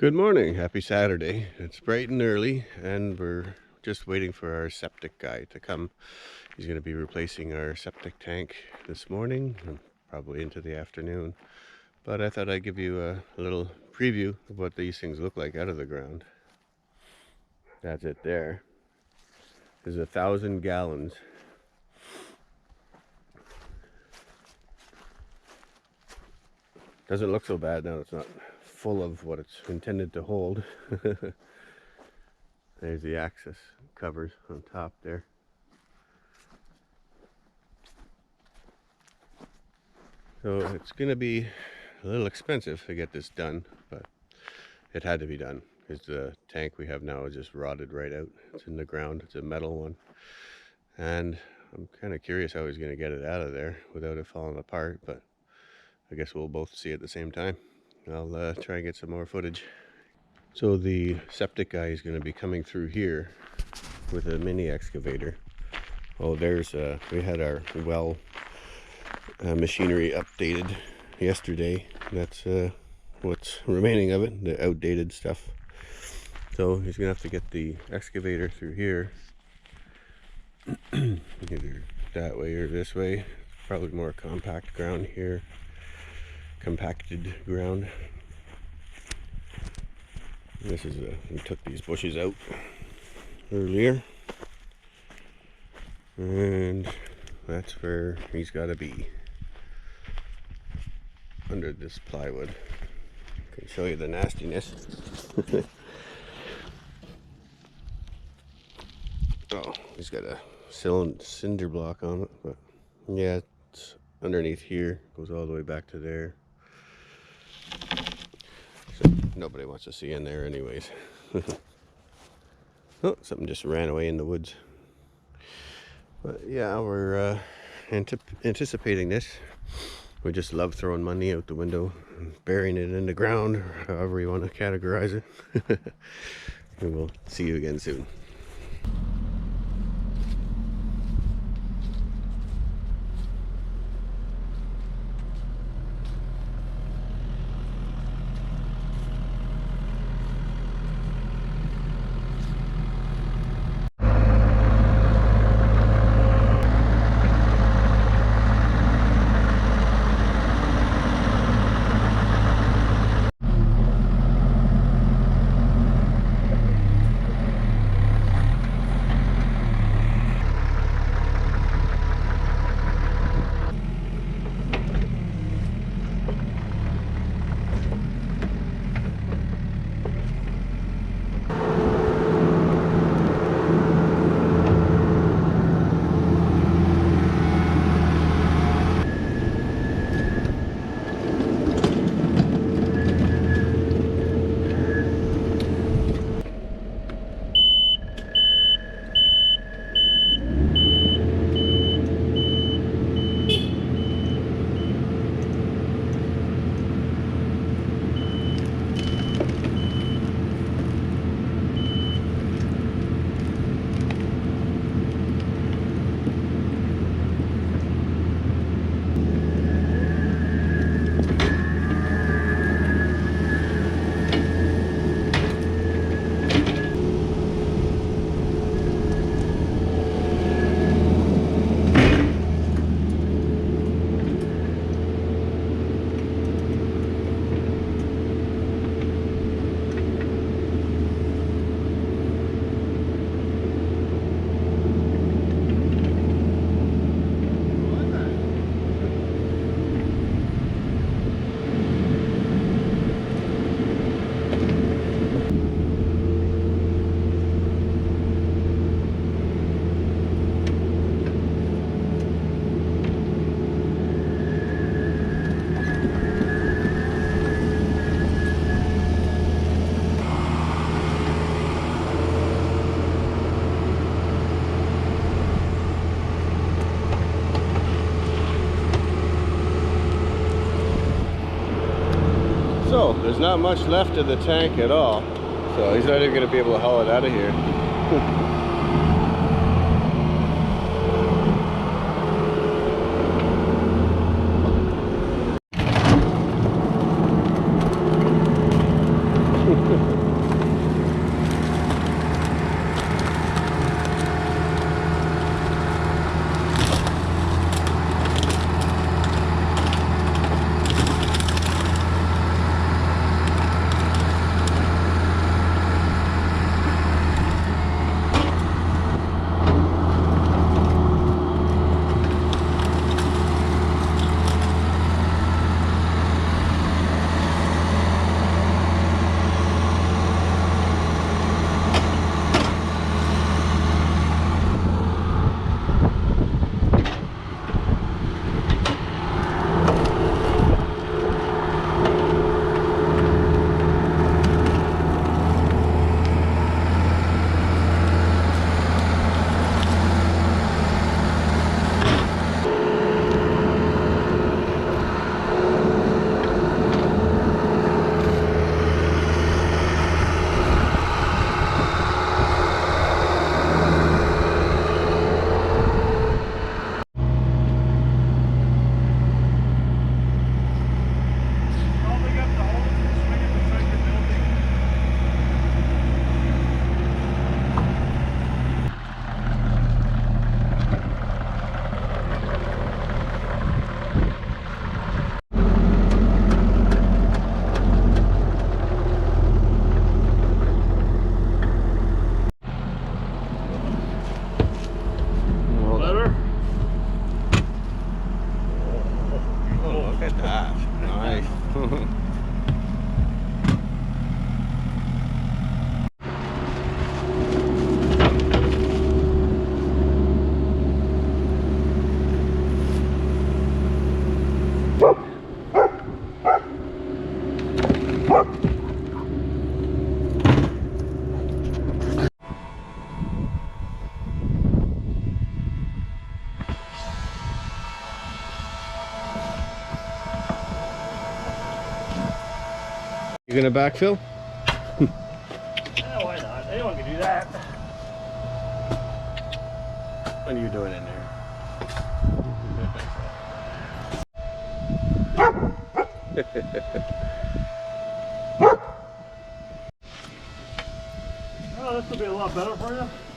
Good morning. Happy Saturday. It's bright and early, and we're just waiting for our septic guy to come. He's going to be replacing our septic tank this morning, and probably into the afternoon. But I thought I'd give you a little preview of what these things look like out of the ground. That's it there. There's 1,000 gallons. Doesn't look so bad now. It's not full of what it's intended to hold. There's the access covers on top there. So it's going to be a little expensive to get this done, but it had to be done because the tank we have now is just rotted right out. It's in the ground. It's a metal one. And I'm kind of curious how he's going to get it out of there without it falling apart, but I guess we'll both see at the same time. I'll try and get some more footage. So the septic guy is going to be coming through here with a mini excavator. Oh, there's we had our well machinery updated yesterday. That's what's remaining of it, the outdated stuff. So he's gonna have to get the excavator through here, either that way or this way. Probably more compact ground here, compacted ground. This is we took these bushes out earlier, and that's where he's got to be, under this plywood. I can show you the nastiness. Oh, he's got a cinder block on it, but yeah, it's underneath here, goes all the way back to there. So nobody wants to see in there anyways. Oh, something just ran away in the woods. But yeah, we're anticipating this. We just love throwing money out the window, burying it in the ground, or however you want to categorize it. And we'll see you again soon. So there's not much left of the tank at all, so he's not even going to be able to haul it out of here. You gonna backfill? Yeah, why not? Anyone can do that. What are you doing in there? Oh, this will be a lot better for you.